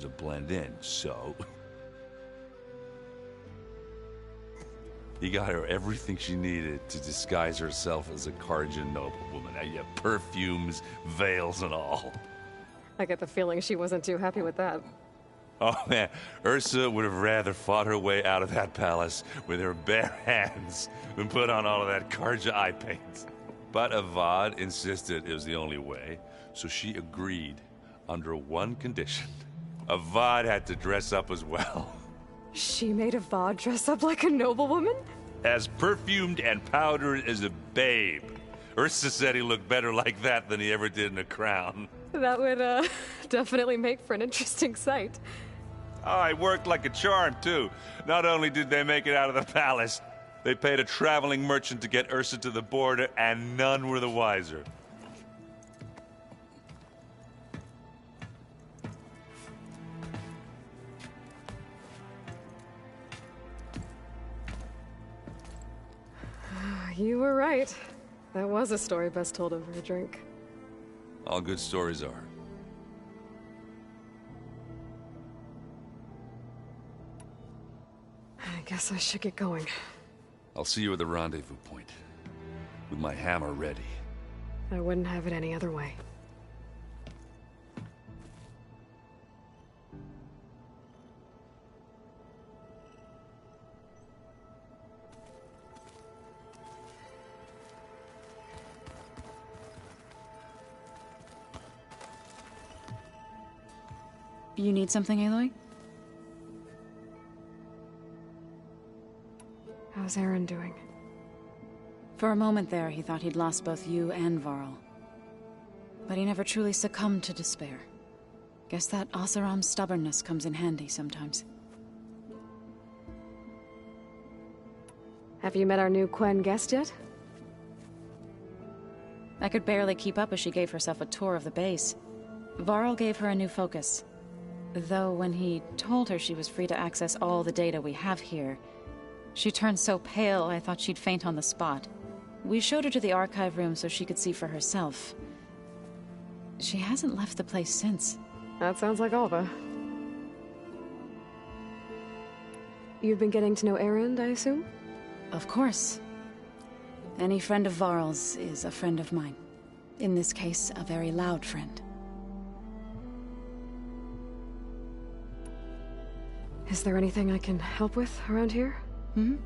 to blend in, so he got her everything she needed to disguise herself as a Kharjan noblewoman. Yeah, perfumes, veils, and all. I get the feeling she wasn't too happy with that. Oh man, Ursa would have rather fought her way out of that palace with her bare hands than put on all of that Kharja eye paint. But Avad insisted it was the only way, so she agreed under one condition. Avad had to dress up as well. She made Avad dress up like a noblewoman? As perfumed and powdered as a babe. Ursa said he looked better like that than he ever did in a crown. That would, definitely make for an interesting sight. Oh, it worked like a charm, too. Not only did they make it out of the palace, they paid a traveling merchant to get Ursa to the border, and none were the wiser. You were right. That was a story best told over a drink. All good stories are. I guess I should get going. I'll see you at the rendezvous point, with my hammer ready. I wouldn't have it any other way. You need something, Aloy? How's Aaron doing? For a moment there, he thought he'd lost both you and Varl. But he never truly succumbed to despair. Guess that Oseram's stubbornness comes in handy sometimes. Have you met our new Quen guest yet? I could barely keep up as she gave herself a tour of the base. Varl gave her a new focus. Though when he told her she was free to access all the data we have here, she turned so pale I thought she'd faint on the spot. We showed her to the archive room so she could see for herself. She hasn't left the place since. That sounds like Alva. You've been getting to know Erend, I assume? Of course. Any friend of Varl's is a friend of mine. In this case, a very loud friend. Is there anything I can help with around here? Hmm?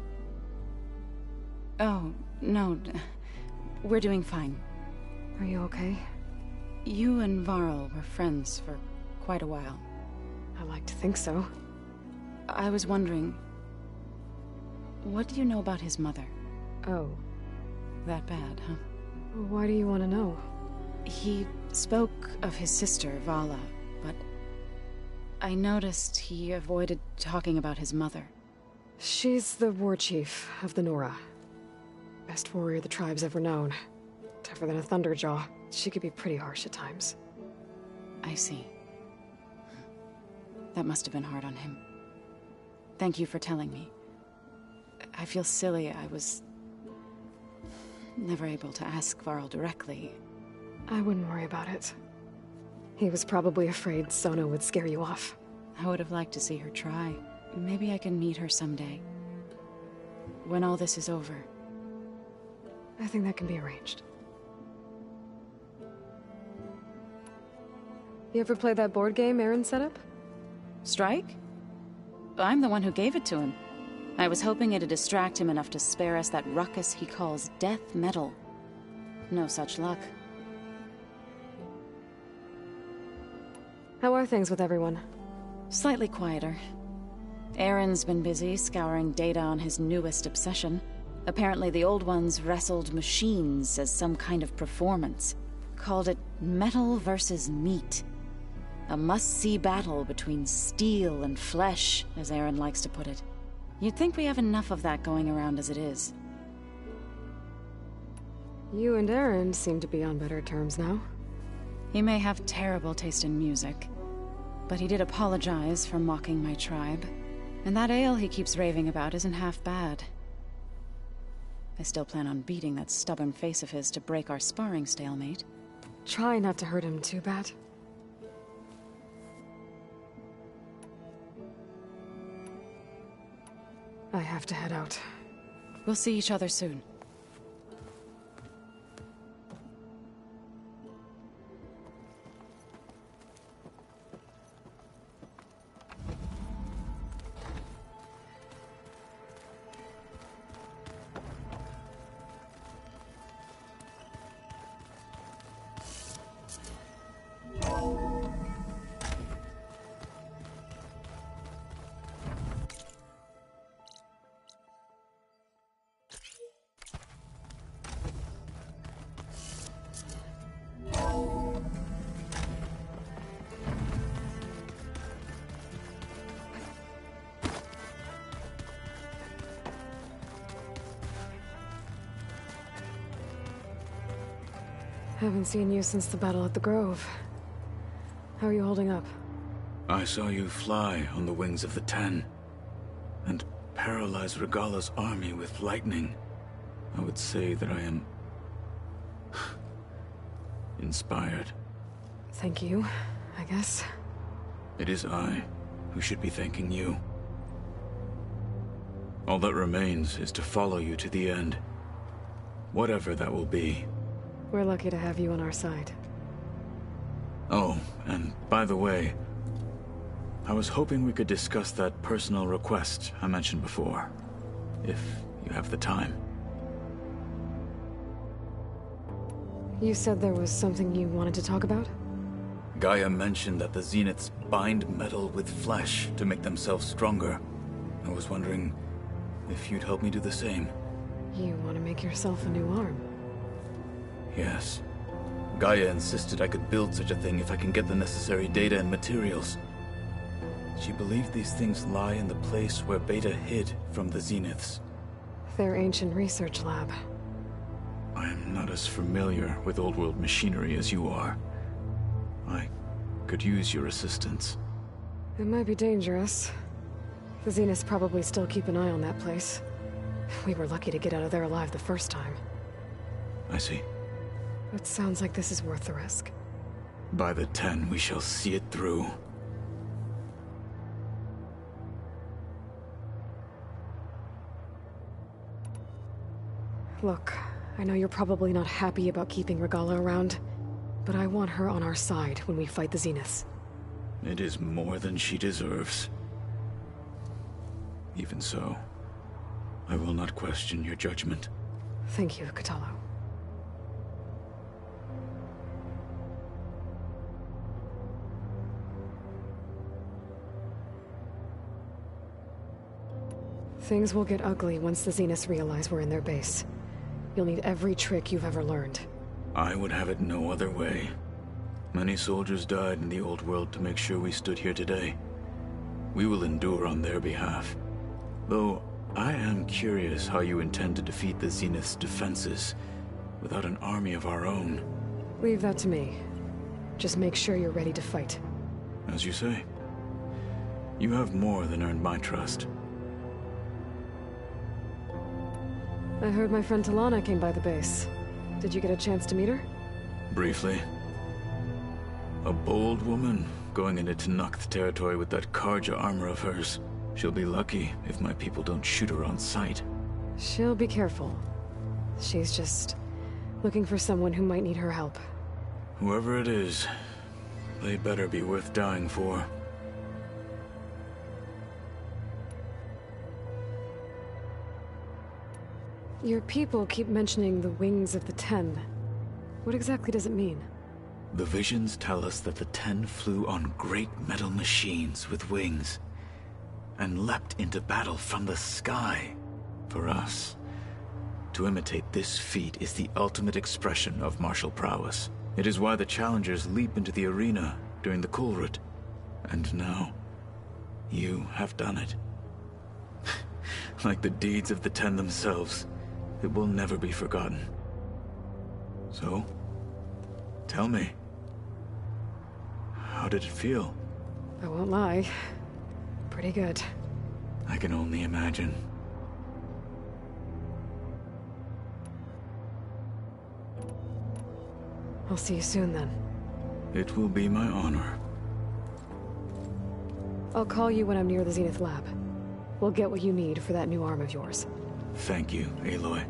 Oh, no. We're doing fine. Are you okay? You and Varl were friends for quite a while. I like to think so. I was wondering, what do you know about his mother? Oh. That bad, huh? Why do you want to know? He spoke of his sister, Vala, but I noticed he avoided talking about his mother. She's the war chief of the Nora. Best warrior the tribe's ever known. Tougher than a Thunderjaw. She could be pretty harsh at times. I see. That must have been hard on him. Thank you for telling me. I feel silly. I was never able to ask Varl directly. I wouldn't worry about it. He was probably afraid Sona would scare you off. I would have liked to see her try. Maybe I can meet her someday. When all this is over. I think that can be arranged. You ever play that board game Aaron set up? Strike? I'm the one who gave it to him. I was hoping it'd distract him enough to spare us that ruckus he calls death metal. No such luck. How are things with everyone? Slightly quieter. Aaron's been busy scouring data on his newest obsession. Apparently the old ones wrestled machines as some kind of performance. Called it metal versus meat. A must-see battle between steel and flesh, as Aaron likes to put it. You'd think we have enough of that going around as it is. You and Aaron seem to be on better terms now. He may have terrible taste in music, but he did apologize for mocking my tribe. And that ale he keeps raving about isn't half bad. I still plan on beating that stubborn face of his to break our sparring stalemate. Try not to hurt him too bad. I have to head out. We'll see each other soon. Haven't seen you since the battle at the Grove. How are you holding up? I saw you fly on the wings of the Ten, and paralyze Regalla's army with lightning. I would say that I am... inspired. Thank you, I guess. It is I who should be thanking you. All that remains is to follow you to the end. Whatever that will be. We're lucky to have you on our side. Oh, and by the way, I was hoping we could discuss that personal request I mentioned before, if you have the time. You said there was something you wanted to talk about? Gaia mentioned that the Zeniths bind metal with flesh to make themselves stronger. I was wondering if you'd help me do the same. You want to make yourself a new arm? Yes. Gaia insisted I could build such a thing if I can get the necessary data and materials. She believed these things lie in the place where Beta hid from the Zeniths. Their ancient research lab. I am not as familiar with old-world machinery as you are. I could use your assistance. It might be dangerous. The Zeniths probably still keep an eye on that place. We were lucky to get out of there alive the first time. I see. It sounds like this is worth the risk. By the Ten, we shall see it through. Look, I know you're probably not happy about keeping Regalla around, but I want her on our side when we fight the Zeniths. It is more than she deserves. Even so, I will not question your judgment. Thank you, Kotallo. Things will get ugly once the Zeniths realize we're in their base. You'll need every trick you've ever learned. I would have it no other way. Many soldiers died in the old world to make sure we stood here today. We will endure on their behalf. Though, I am curious how you intend to defeat the Zenith's defenses without an army of our own. Leave that to me. Just make sure you're ready to fight. As you say. You have more than earned my trust. I heard my friend Talana came by the base. Did you get a chance to meet her? Briefly. A bold woman going into Tenakth territory with that Karja armor of hers. She'll be lucky if my people don't shoot her on sight. She'll be careful. She's just looking for someone who might need her help. Whoever it is, they better be worth dying for. Your people keep mentioning the wings of the Ten. What exactly does it mean? The visions tell us that the Ten flew on great metal machines with wings, and leapt into battle from the sky. For us, to imitate this feat is the ultimate expression of martial prowess. It is why the challengers leap into the arena during the Kulrut. And now, you have done it. Like the deeds of the Ten themselves, it will never be forgotten. So, tell me, how did it feel? I won't lie. Pretty good. I can only imagine. I'll see you soon then. It will be my honor. I'll call you when I'm near the Zenith lab. We'll get what you need for that new arm of yours. Thank you, Aloy.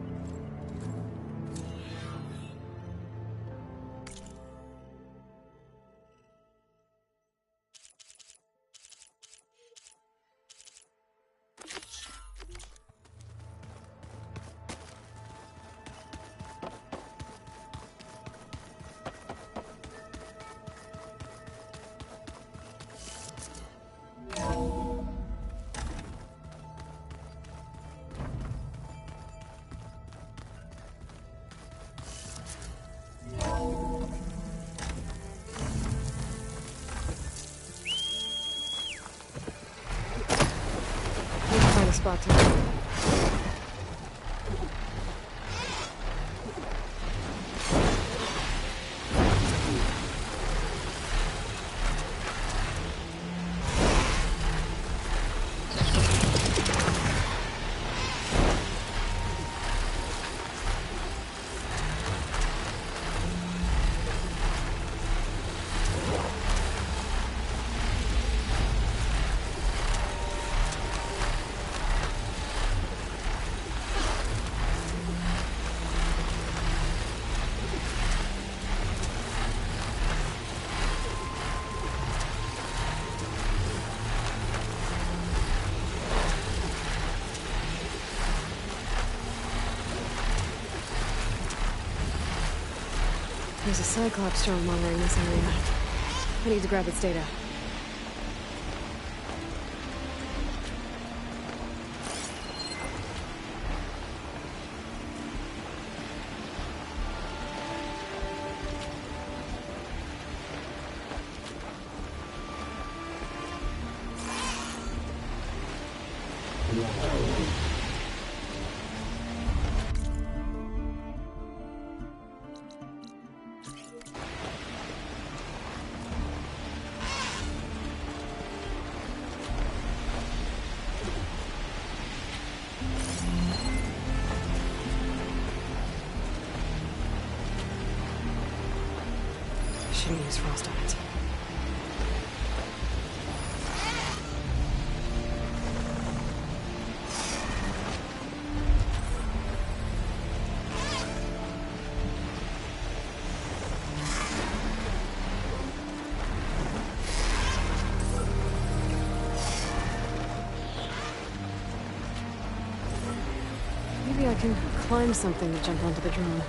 Find a spot to... There's a Cyclops drone monitoring this area. I need to grab its data. Shouldn't use frost on it. Maybe I can climb something to jump onto the drone.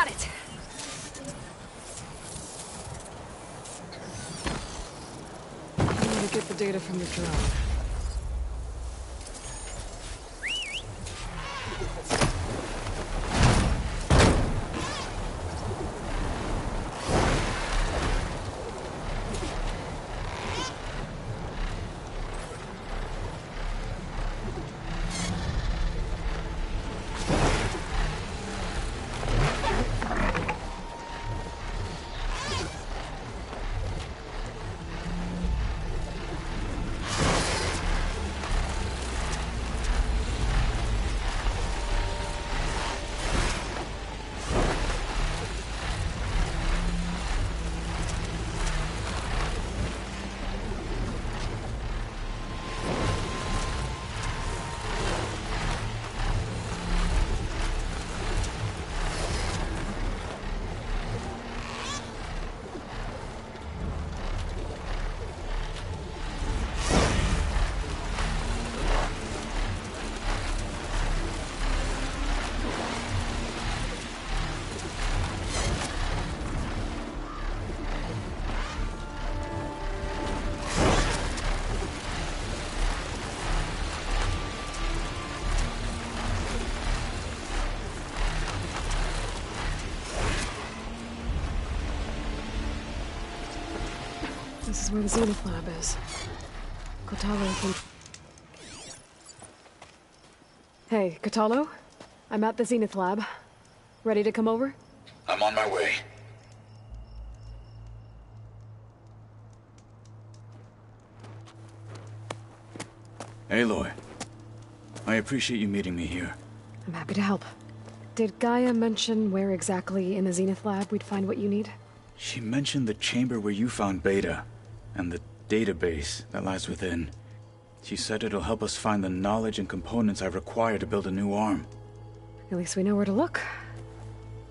Got it! I need to get the data from the drone. This is where the Zenith lab is. Kotallo can... Hey, Kotallo? I'm at the Zenith lab. Ready to come over? I'm on my way. Aloy, I appreciate you meeting me here. I'm happy to help. Did Gaia mention where exactly in the Zenith lab we'd find what you need? She mentioned the chamber where you found Beta, and the database that lies within. She said it'll help us find the knowledge and components I require to build a new arm. At least we know where to look.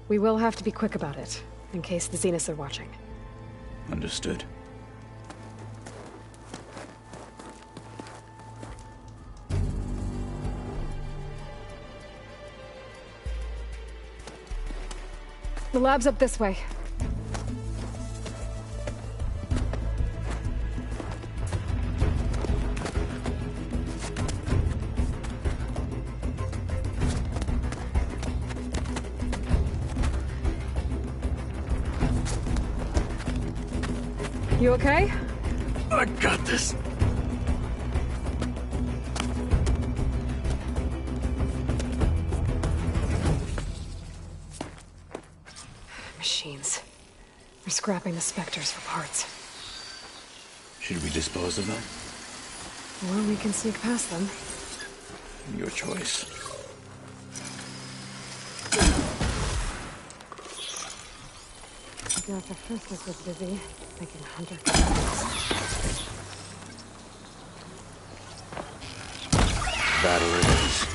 We will have to be quick about it, in case the Zeniths are watching. Understood. The lab's up this way. You okay? I got this. Machines. We're scrapping the Spectres for parts. Should we dispose of them? Or we can sneak past them. Your choice. If the first was busy, making Hunter. Battle it is.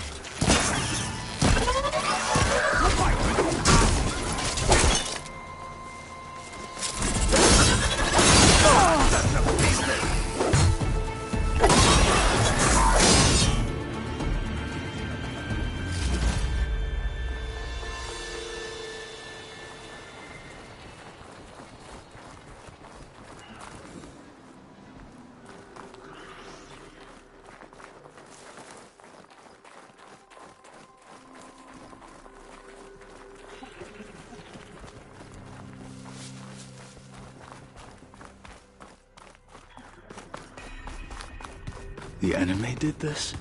The enemy did this?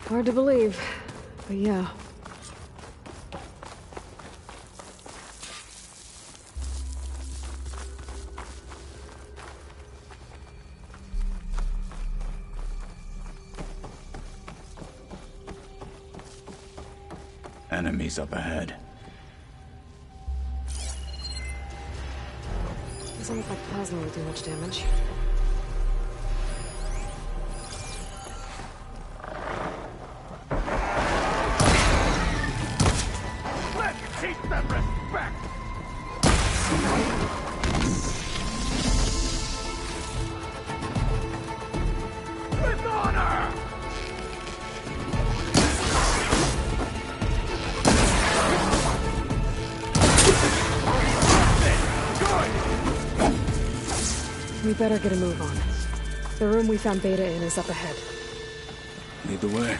Hard to believe, but yeah. Enemies up ahead. Doesn't look like plasma will do much damage. We better get a move on. The room we found Beta in is up ahead. Lead the way.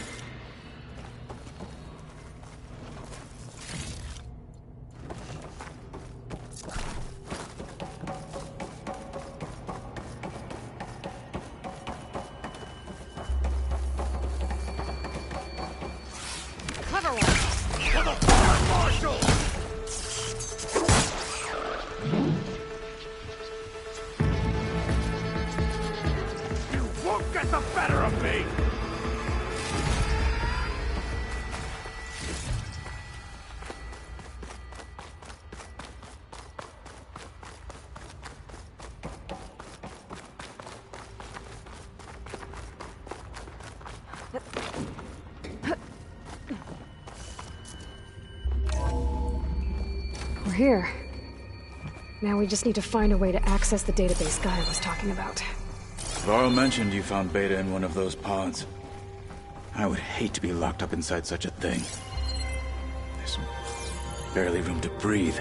Clever one! For the fire marshal! You won't get the better of me! We're here. Now we just need to find a way to access the database Gaia was talking about. Varl mentioned you found Beta in one of those pods. I would hate to be locked up inside such a thing. There's barely room to breathe.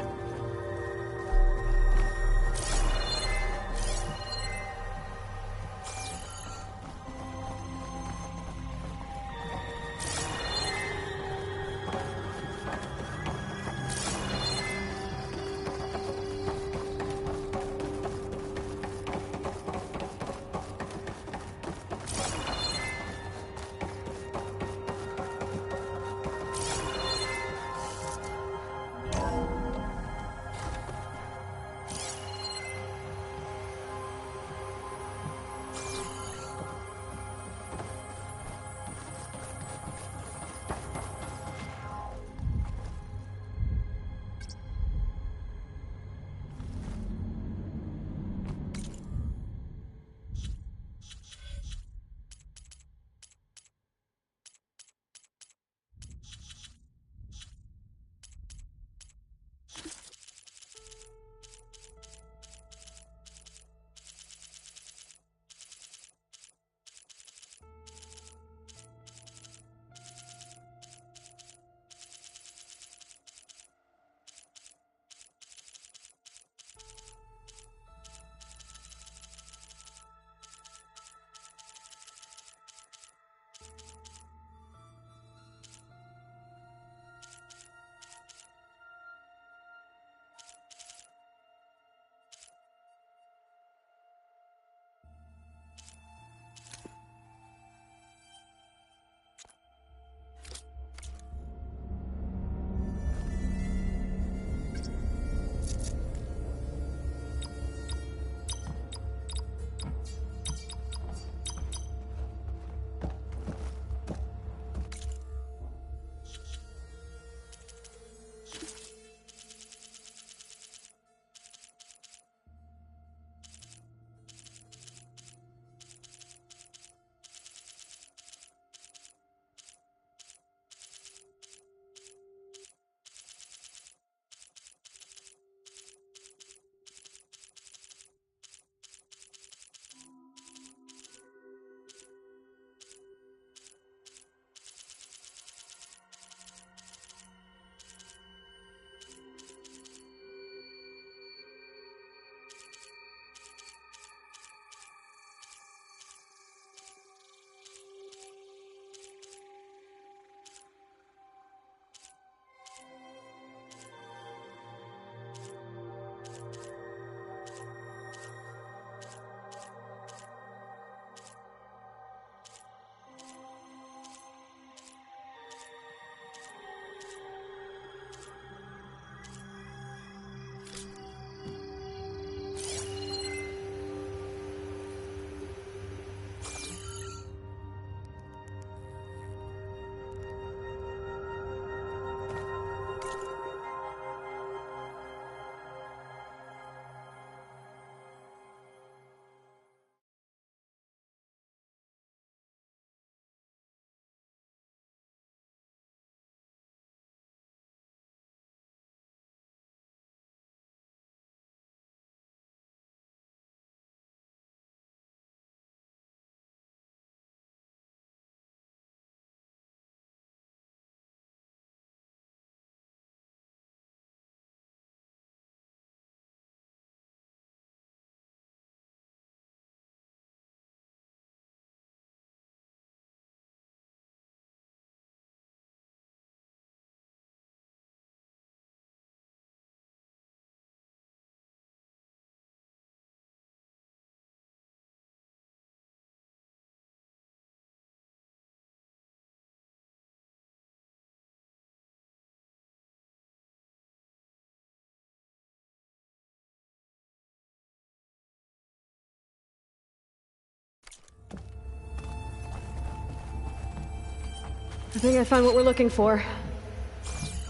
I think I found what we're looking for.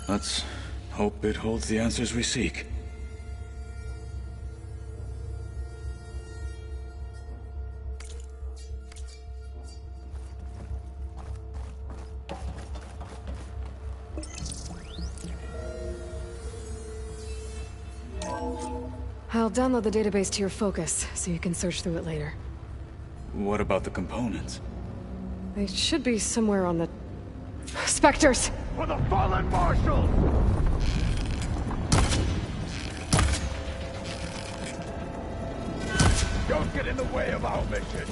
Let's hope it holds the answers we seek. I'll download the database to your Focus, so you can search through it later. What about the components? They should be somewhere on the... Spectres! For the fallen marshals! Don't get in the way of our mission!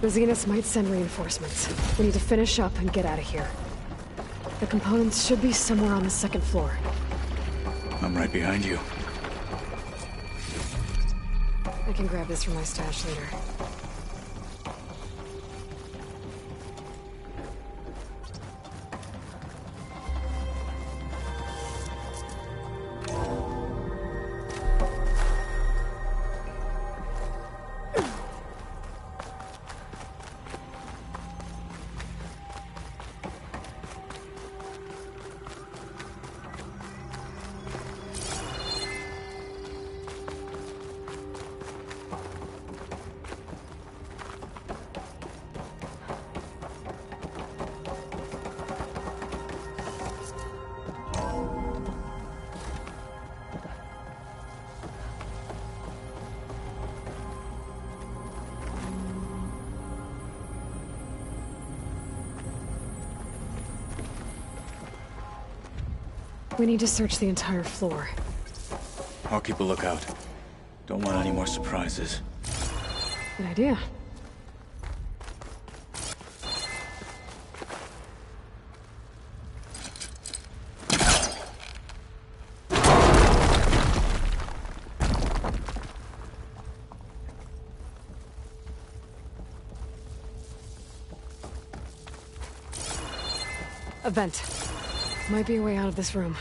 The Zeniths might send reinforcements. We need to finish up and get out of here. The components should be somewhere on the second floor. I'm right behind you. I can grab this from my stash later. We need to search the entire floor. I'll keep a lookout. Don't want any more surprises. Good idea. A vent. Might be a way out of this room.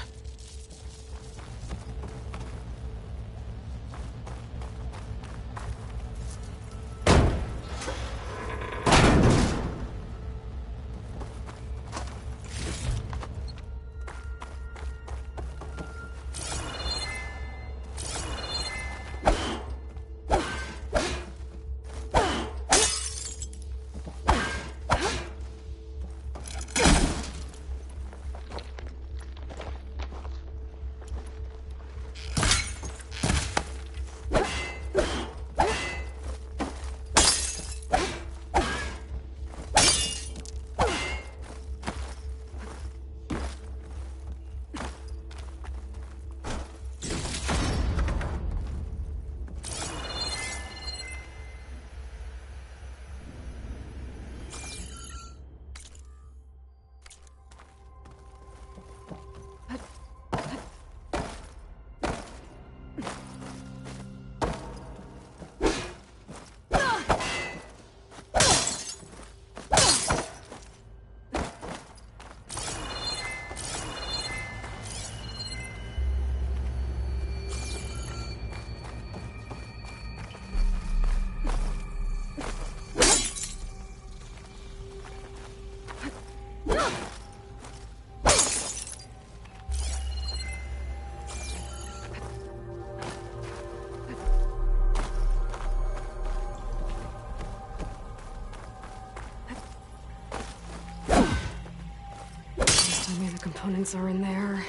Tell me the components are in there.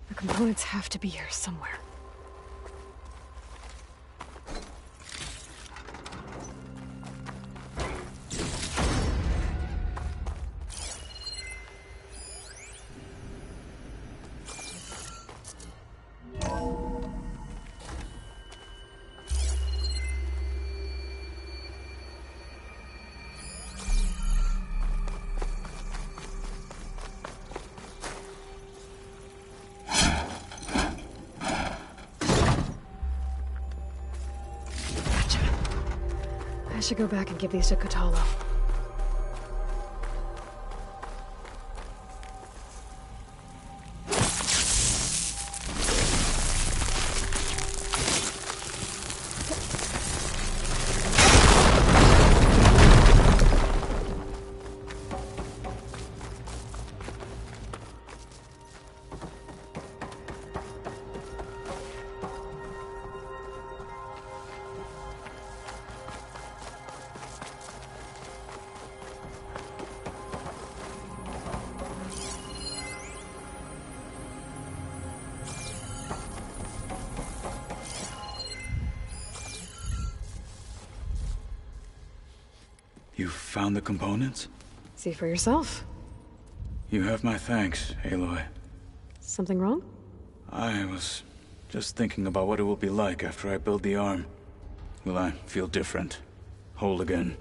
The components have to be here somewhere. I should go back and give these to Kotallo. You found the components? See for yourself. You have my thanks, Aloy. Something wrong? I was just thinking about what it will be like after I build the arm. Will I feel different? Whole again?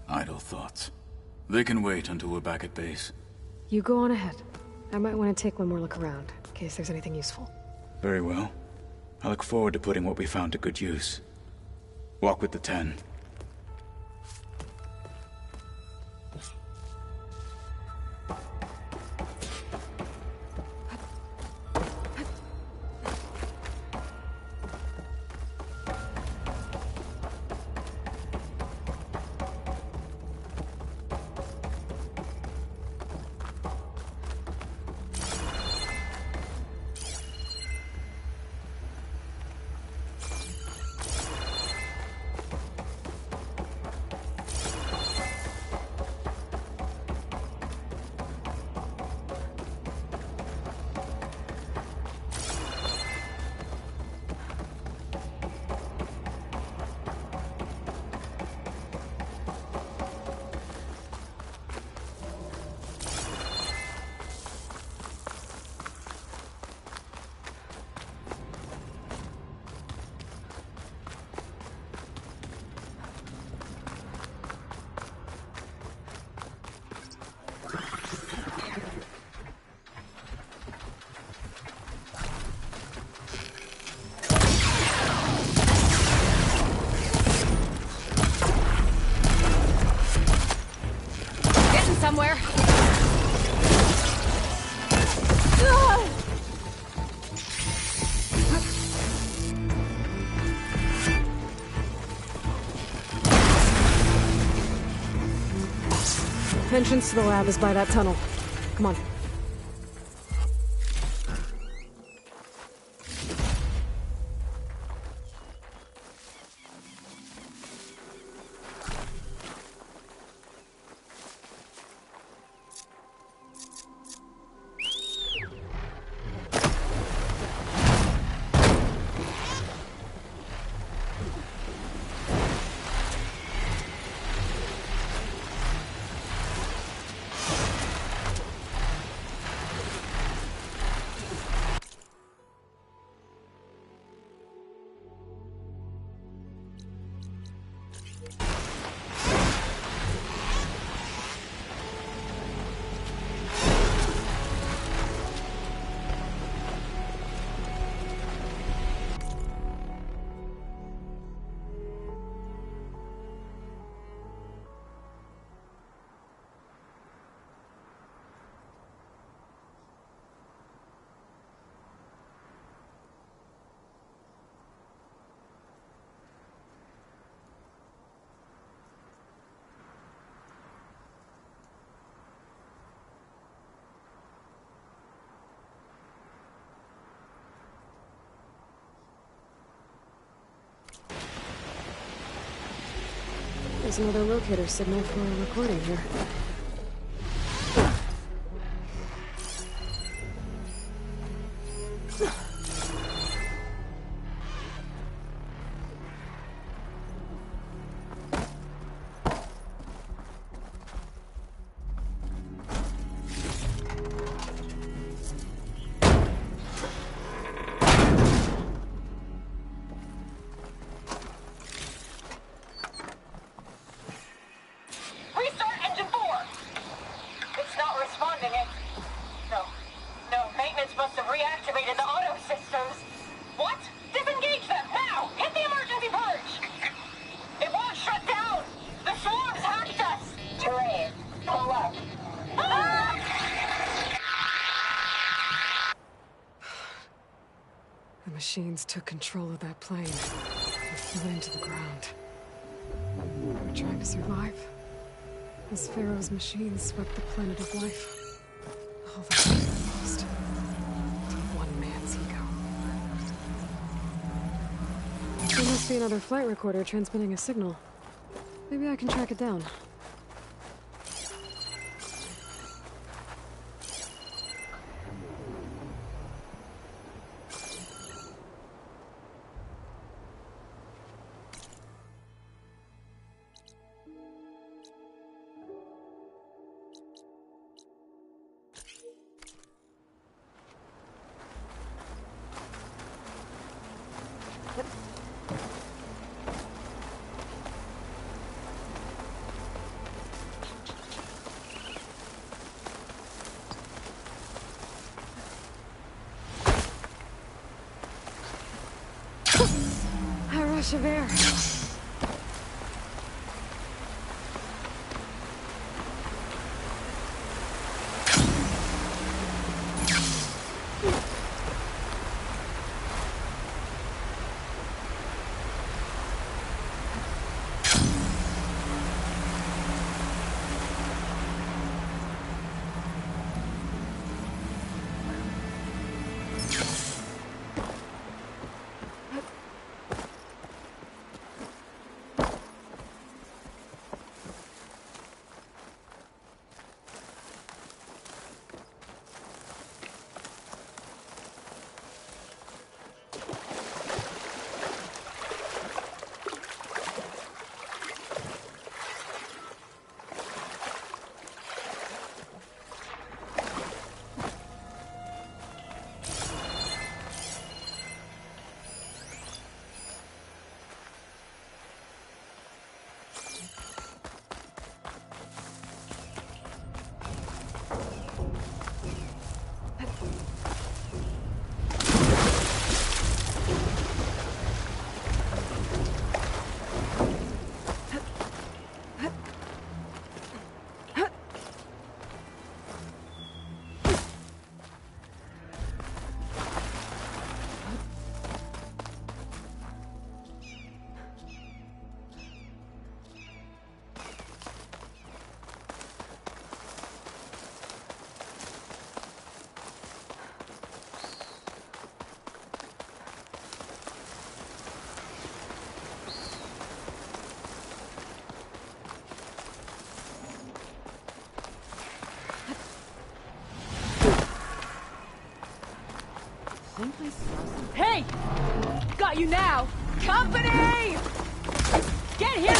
Idle thoughts. They can wait until we're back at base. You go on ahead. I might want to take one more look around, in case there's anything useful. Very well. I look forward to putting what we found to good use. Walk with the 10. Entrance to the lab is by that tunnel. Come on. There's another locator signal for a recording here. The machines took control of that plane and threw it into the ground. We're trying to survive as Pharaoh's machines swept the planet of life. All that we lost to one man's ego. There must be another flight recorder transmitting a signal. Maybe I can track it down. Rush of air. Hey! Got you now! Company! Get here!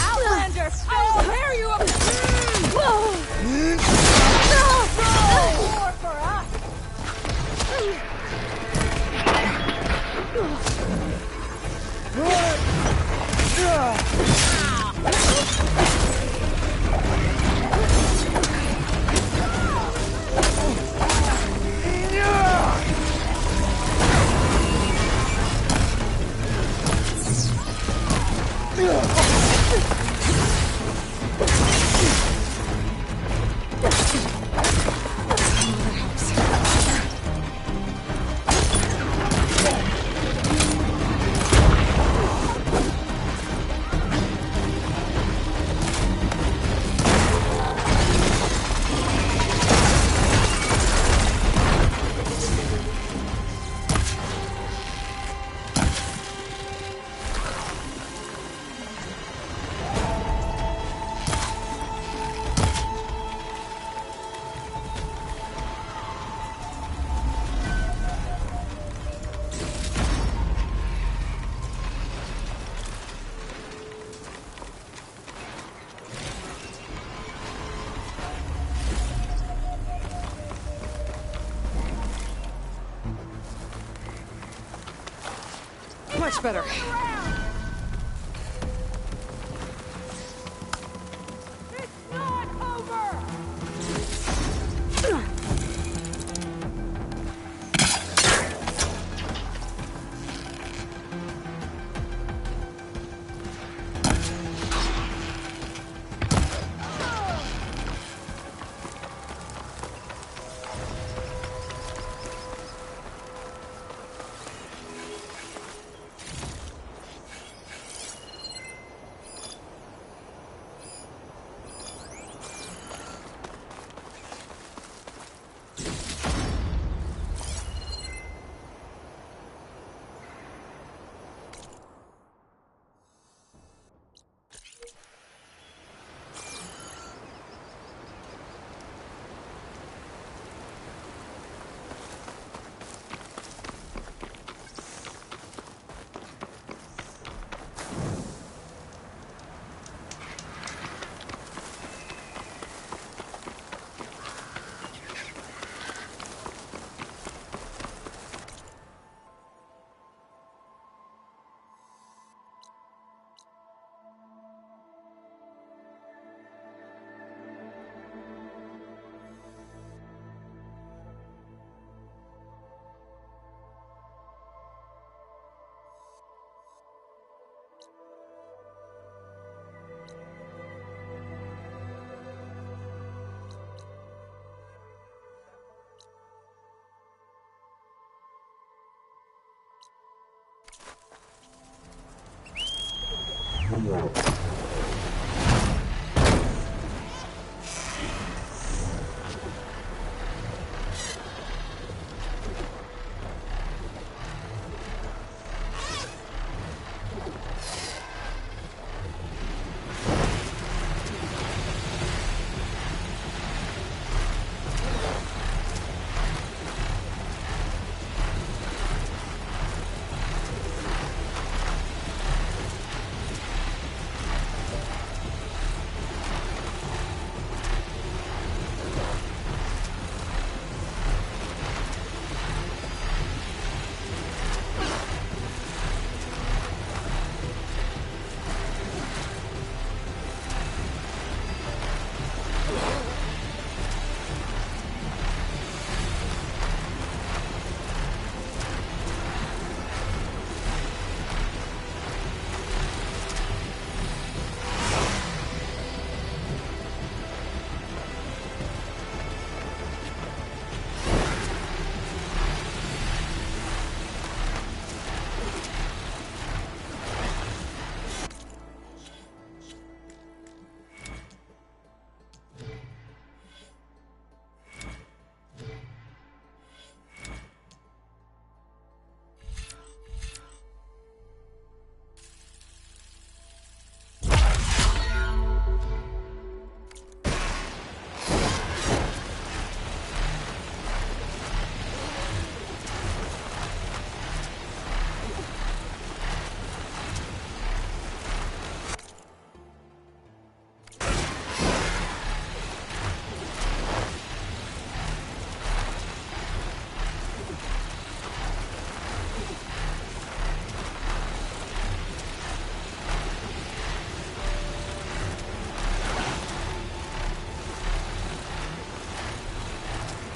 Outlander! I'll tear you up! More for us! Much better. It's not over!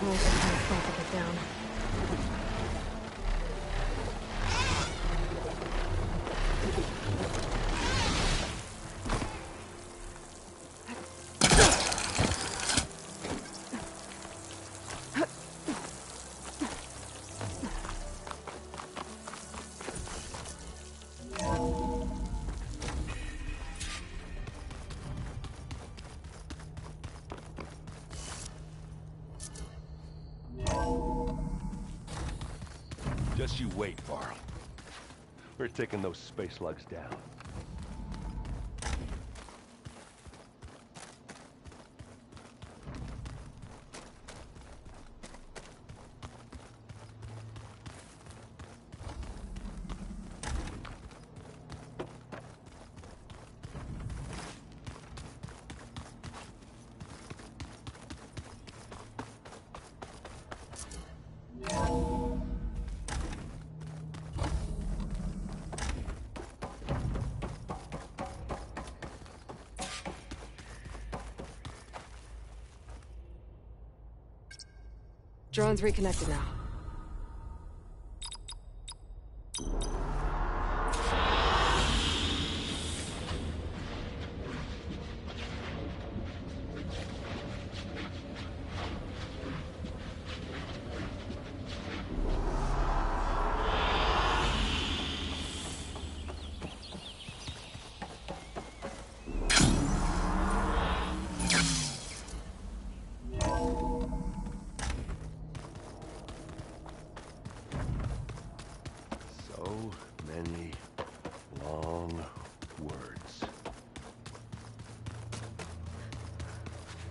I should find a spot to get down. Just you wait, Varl. We're taking those space slugs down. Drone's reconnected now. Many long words.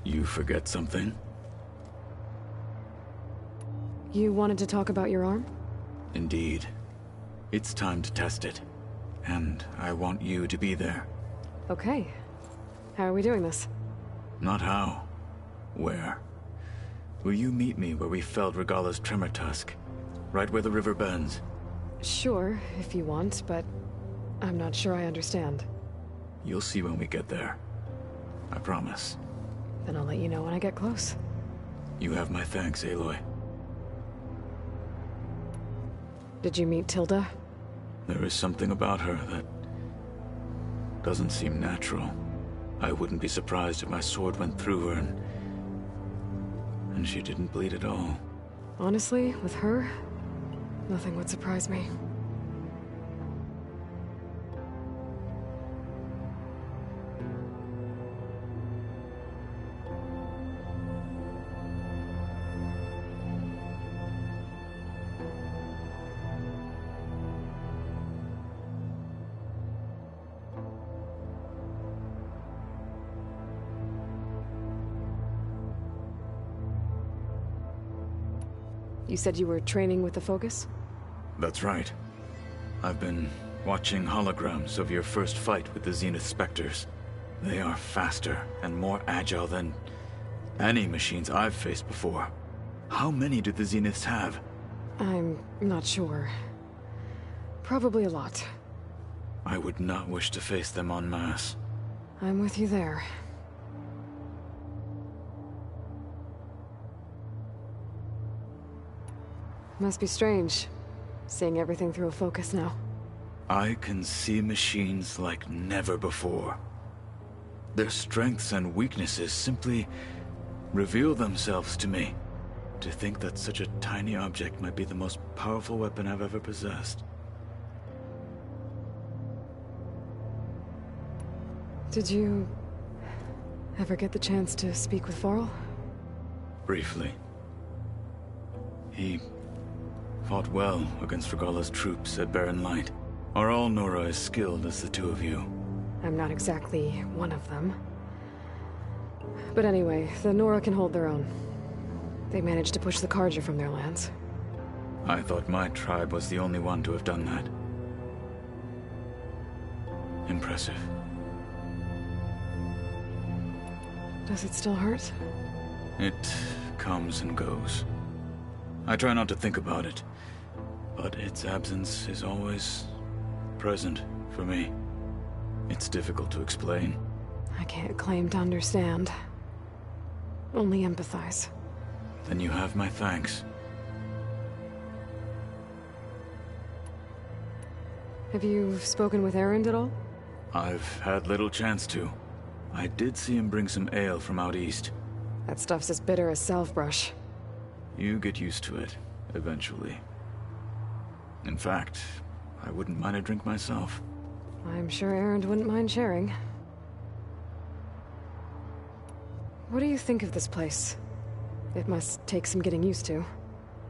You forget something? You wanted to talk about your arm? Indeed. It's time to test it. And I want you to be there. Okay. How are we doing this? Not how. Where? Will you meet me where we felled Regalla's tremor tusk? Right where the river bends? Sure, if you want, but I'm not sure I understand. You'll see when we get there. I promise. Then I'll let you know when I get close. You have my thanks, Aloy. Did you meet Tilda? There is something about her that doesn't seem natural. I wouldn't be surprised if my sword went through her and she didn't bleed at all. Honestly, with her, nothing would surprise me. You said you were training with the Focus? That's right. I've been watching holograms of your first fight with the Zenith Spectres. They are faster and more agile than any machines I've faced before. How many do the Zeniths have? I'm not sure. Probably a lot. I would not wish to face them en masse. I'm with you there. Must be strange, seeing everything through a Focus now. I can see machines like never before. Their strengths and weaknesses simply reveal themselves to me. To think that such a tiny object might be the most powerful weapon I've ever possessed. Did you ever get the chance to speak with Varl? Briefly. He fought well against Regalla's troops at Barren Light. Are all Nora as skilled as the two of you? I'm not exactly one of them. But anyway, the Nora can hold their own. They managed to push the Carja from their lands. I thought my tribe was the only one to have done that. Impressive. Does it still hurt? It comes and goes. I try not to think about it, but its absence is always present for me. It's difficult to explain. I can't claim to understand. Only empathize. Then you have my thanks. Have you spoken with Erend at all? I've had little chance to. I did see him bring some ale from out east. That stuff's as bitter as salve-brush. You get used to it, eventually. In fact, I wouldn't mind a drink myself. I'm sure Erend wouldn't mind sharing. What do you think of this place? It must take some getting used to.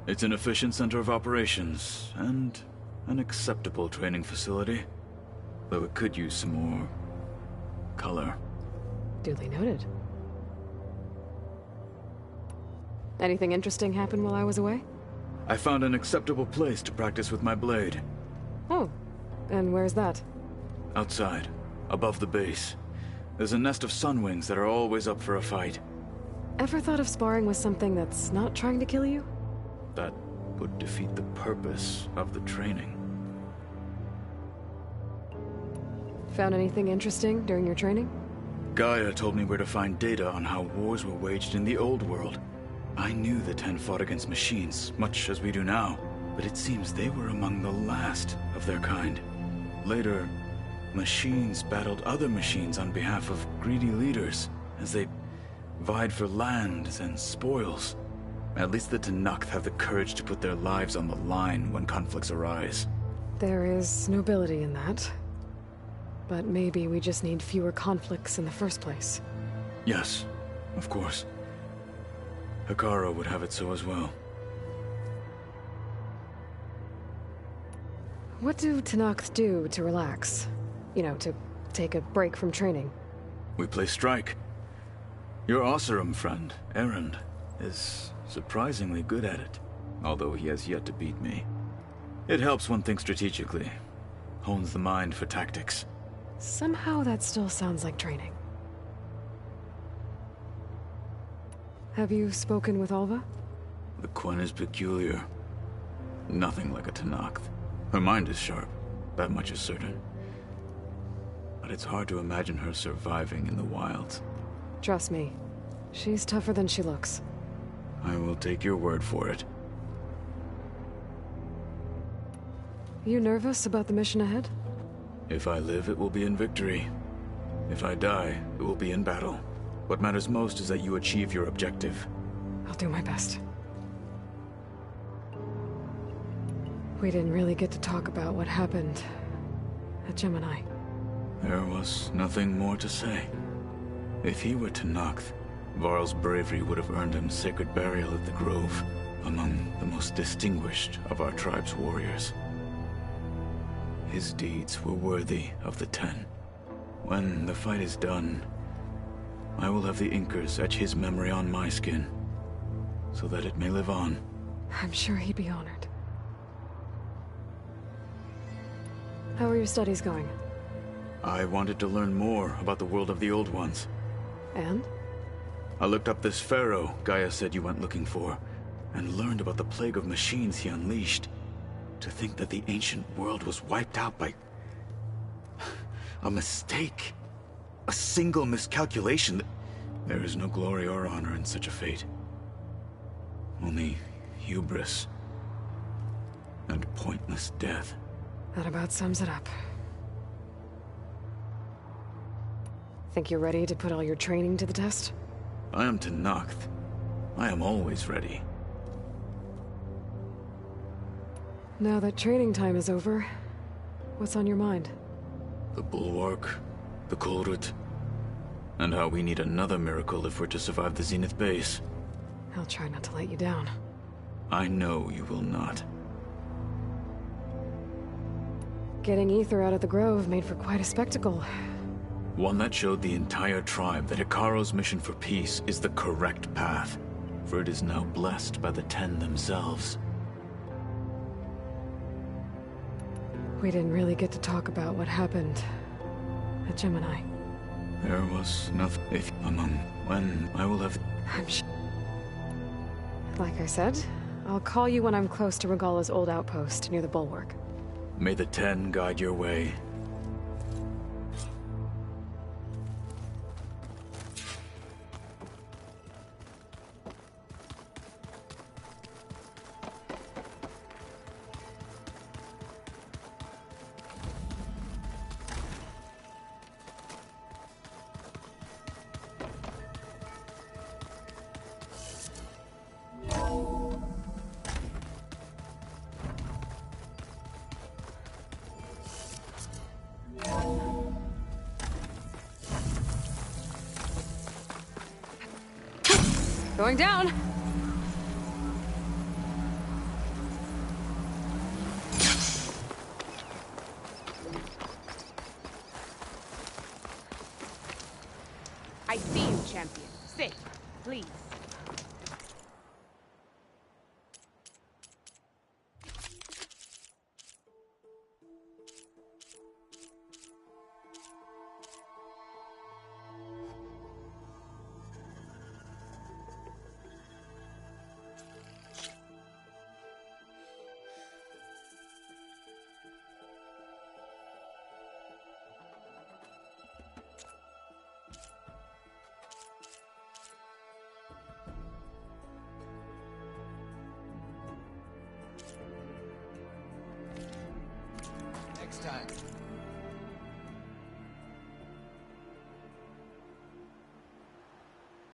It's an efficient center of operations, and an acceptable training facility. Though it could use some more color. Duly noted. Anything interesting happen while I was away? I found an acceptable place to practice with my blade. Oh, and where's that? Outside, above the base. There's a nest of sunwings that are always up for a fight. Ever thought of sparring with something that's not trying to kill you? That would defeat the purpose of the training. Found anything interesting during your training? Gaia told me where to find data on how wars were waged in the old world. I knew the Ten fought against machines, much as we do now, but it seems they were among the last of their kind. Later, machines battled other machines on behalf of greedy leaders, as they vied for lands and spoils. At least the Tenakth have the courage to put their lives on the line when conflicts arise. There is nobility in that. But maybe we just need fewer conflicts in the first place. Yes, of course. Hekarro would have it so as well. What do Tenakth do to relax? You know, to take a break from training? We play strike. Your Oseram friend, Erend, is surprisingly good at it, although he has yet to beat me. It helps one think strategically, hones the mind for tactics. Somehow that still sounds like training. Have you spoken with Alva? The Quen is peculiar. Nothing like a Tenakth. Her mind is sharp, that much is certain. But it's hard to imagine her surviving in the wilds. Trust me, she's tougher than she looks. I will take your word for it. You nervous about the mission ahead? If I live, it will be in victory. If I die, it will be in battle. What matters most is that you achieve your objective. I'll do my best. We didn't really get to talk about what happened at Gemini. There was nothing more to say. If he were Tenakth, Varl's bravery would have earned him sacred burial at the Grove, among the most distinguished of our tribe's warriors. His deeds were worthy of the Ten. When the fight is done, I will have the Inkers etch his memory on my skin, so that it may live on. I'm sure he'd be honored. How are your studies going? I wanted to learn more about the world of the Old Ones. And? I looked up this pharaoh Gaia said you went looking for, and learned about the plague of machines he unleashed. To think that the ancient world was wiped out by a mistake. A single miscalculation. There is no glory or honor in such a fate. Only hubris and pointless death. That about sums it up. Think you're ready to put all your training to the test? I am Tenakth. I am always ready. Now that training time is over, what's on your mind? The Bulwark, the Kulrut, and how we need another miracle if we're to survive the Zenith base. I'll try not to let you down. I know you will not. Getting Ether out of the Grove made for quite a spectacle. One that showed the entire tribe that Hekarro's mission for peace is the correct path, for it is now blessed by the Ten themselves. We didn't really get to talk about what happened at Gemini. There was nothing if among when I will have... I'm Like I said, I'll call you when I'm close to Regalla's old outpost near the Bulwark. May the Ten guide your way. Going down. I see you, champion. Sit, please. Next time.